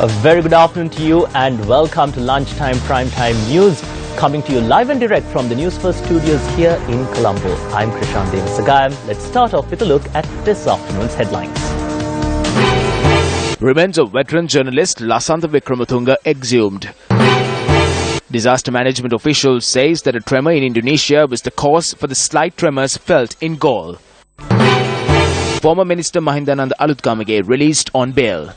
A very good afternoon to you and welcome to Lunchtime Primetime News, coming to you live and direct from the Newsfirst studios here in Colombo. I'm Krishan Devasagayam. Let's start off with a look at this afternoon's headlines. Remains of veteran journalist Lasantha Wickrematunge exhumed. Disaster management officials says that a tremor in Indonesia was the cause for the slight tremors felt in Galle. Former Minister Mahindananda Alutgamage released on bail.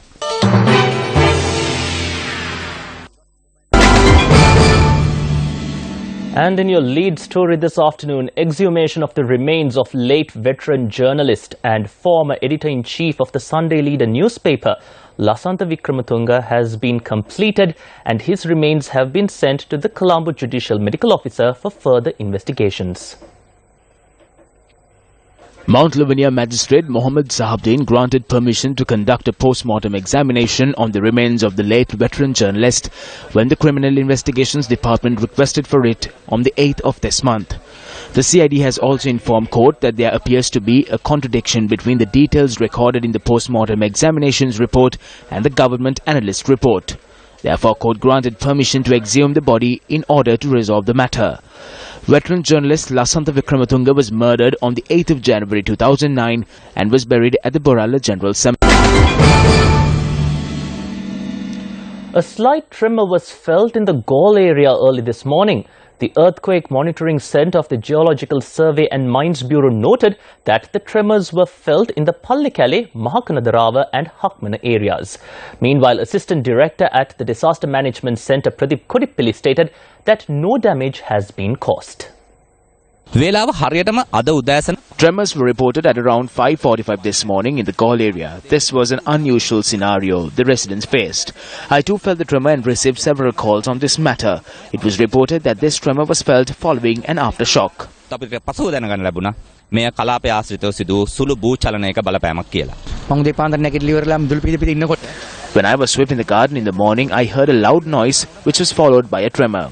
And in your lead story this afternoon, exhumation of the remains of late veteran journalist and former editor-in-chief of the Sunday Leader newspaper, Lasantha Wickrematunge, has been completed and his remains have been sent to the Colombo Judicial Medical Officer for further investigations. Mount Lavinia Magistrate Mohammed Sahabdin granted permission to conduct a post-mortem examination on the remains of the late veteran journalist when the Criminal Investigations Department requested for it on the 8th of this month. The CID has also informed court that there appears to be a contradiction between the details recorded in the post-mortem examinations report and the government analyst report. Therefore, court granted permission to exhume the body in order to resolve the matter. Veteran journalist Lasantha Wickrematunge was murdered on the 8th of January 2009 and was buried at the Borala General Cemetery. A slight tremor was felt in the Galle area early this morning. The Earthquake Monitoring Centre of the Geological Survey and Mines Bureau noted that the tremors were felt in the Pallikale, Mahakanadarawa and Hakmana areas. Meanwhile, Assistant Director at the Disaster Management Centre Pradeep Kodippili stated that no damage has been caused. Tremors were reported at around 5:45 this morning in the Galle area. This was an unusual scenario the residents faced. I too felt the tremor and received several calls on this matter. It was reported that this tremor was felt following an aftershock. When I was sweeping the garden in the morning, I heard a loud noise which was followed by a tremor.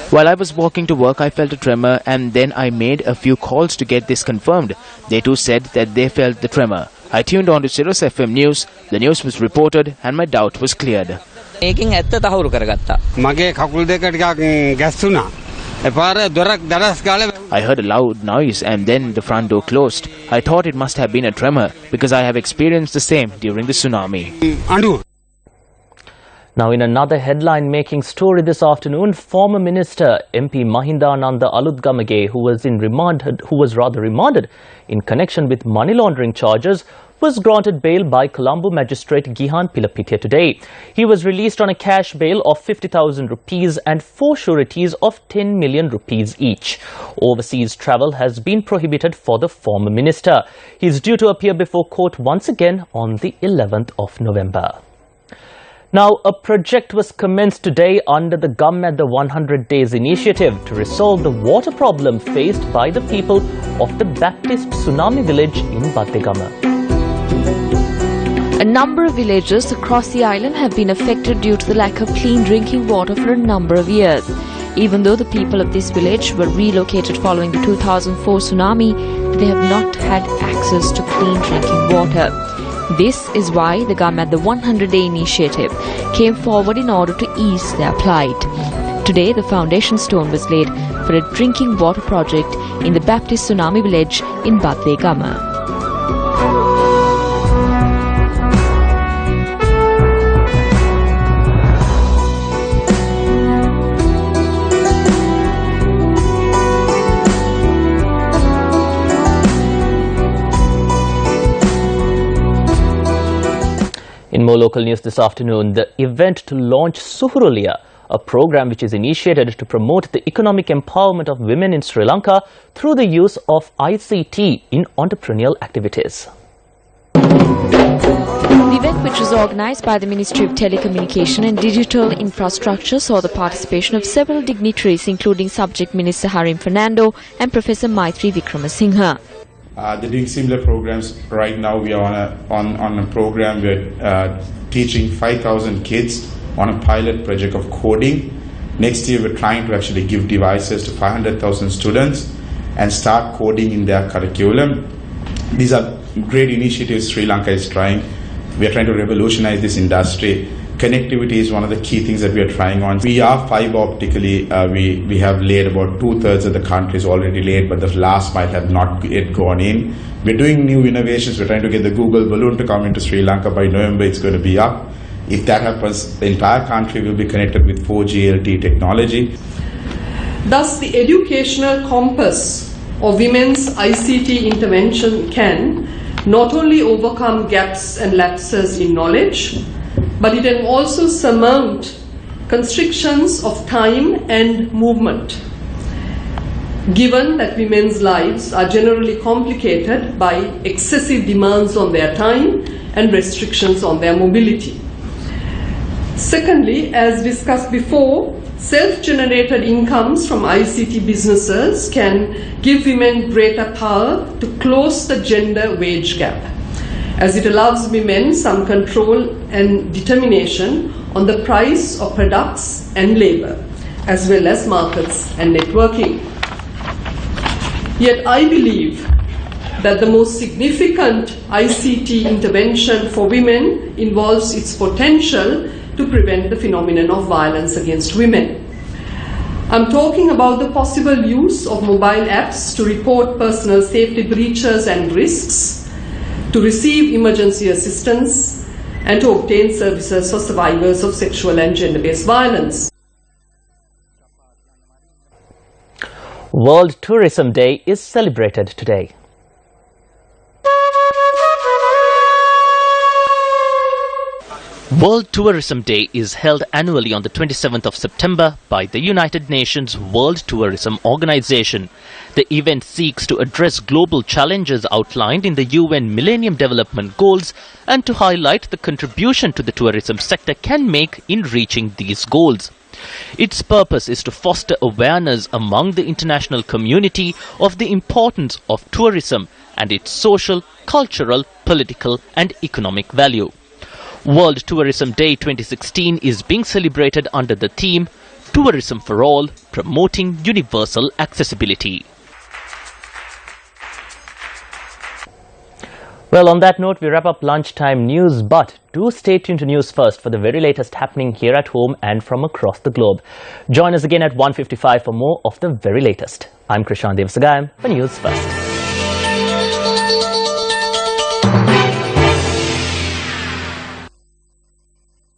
While I was walking to work, I felt a tremor and then I made a few calls to get this confirmed. They too said that they felt the tremor. I tuned on to Sirius FM News. The news was reported and my doubt was cleared. I heard a loud noise and then the front door closed. I thought it must have been a tremor because I have experienced the same during the tsunami. Now, in another headline-making story this afternoon, former Minister MP Mahindananda Alutgamage, who was remanded in connection with money laundering charges, was granted bail by Colombo Magistrate Gihan Pilapitya today. He was released on a cash bail of 50,000 rupees and 4 sureties of 10 million rupees each. Overseas travel has been prohibited for the former minister. He is due to appear before court once again on the 11th of November. Now, a project was commenced today under the Government 100 Days initiative to resolve the water problem faced by the people of the Baptist Tsunami village in Bategama. A number of villages across the island have been affected due to the lack of clean drinking water for a number of years. Even though the people of this village were relocated following the 2004 tsunami, they have not had access to clean drinking water. This is why the Government 100 Day initiative came forward in order to ease their plight. Today, the foundation stone was laid for a drinking water project in the Baptist Tsunami village in Bategama. In more local news this afternoon, the event to launch Suhuruliya, a program which is initiated to promote the economic empowerment of women in Sri Lanka through the use of ICT in entrepreneurial activities. The event, which was organized by the Ministry of Telecommunication and Digital Infrastructure, saw the participation of several dignitaries including Subject Minister Harim Fernando and Professor Maitri Vikramasinghe. They're doing similar programs. Right now we are on a program where teaching 5,000 kids on a pilot project of coding. Next year we're trying to actually give devices to 500,000 students and start coding in their curriculum. These are great initiatives Sri Lanka is trying. We are trying to revolutionize this industry. Connectivity is one of the key things that we are trying on. We are fiber optically, we have laid about 2/3 of the country is already laid, but the last mile have not yet gone in. We're doing new innovations. We're trying to get the Google balloon to come into Sri Lanka. By November, it's going to be up. If that happens, the entire country will be connected with 4G LTE technology. Thus, the educational compass of women's ICT intervention can not only overcome gaps and lapses in knowledge, but it can also surmount constrictions of time and movement, given that women's lives are generally complicated by excessive demands on their time and restrictions on their mobility. Secondly, as discussed before, self-generated incomes from ICT businesses can give women greater power to close the gender wage gap, as it allows women some control and determination on the price of products and labor, as well as markets and networking. Yet I believe that the most significant ICT intervention for women involves its potential to prevent the phenomenon of violence against women. I'm talking about the possible use of mobile apps to report personal safety breaches and risks, to receive emergency assistance, and to obtain services for survivors of sexual and gender-based violence. World Tourism Day is celebrated today. World Tourism Day is held annually on the 27th of September by the United Nations World Tourism Organization. The event seeks to address global challenges outlined in the UN Millennium Development Goals and to highlight the contribution to the tourism sector can make in reaching these goals. Its purpose is to foster awareness among the international community of the importance of tourism and its social, cultural, political and economic value. World Tourism Day 2016 is being celebrated under the theme Tourism for All, Promoting Universal Accessibility. Well, on that note, we wrap up lunchtime news, but do stay tuned to News First for the very latest happening here at home and from across the globe. Join us again at 1:55 for more of the very latest. I'm Krishan Devasagayam for News First.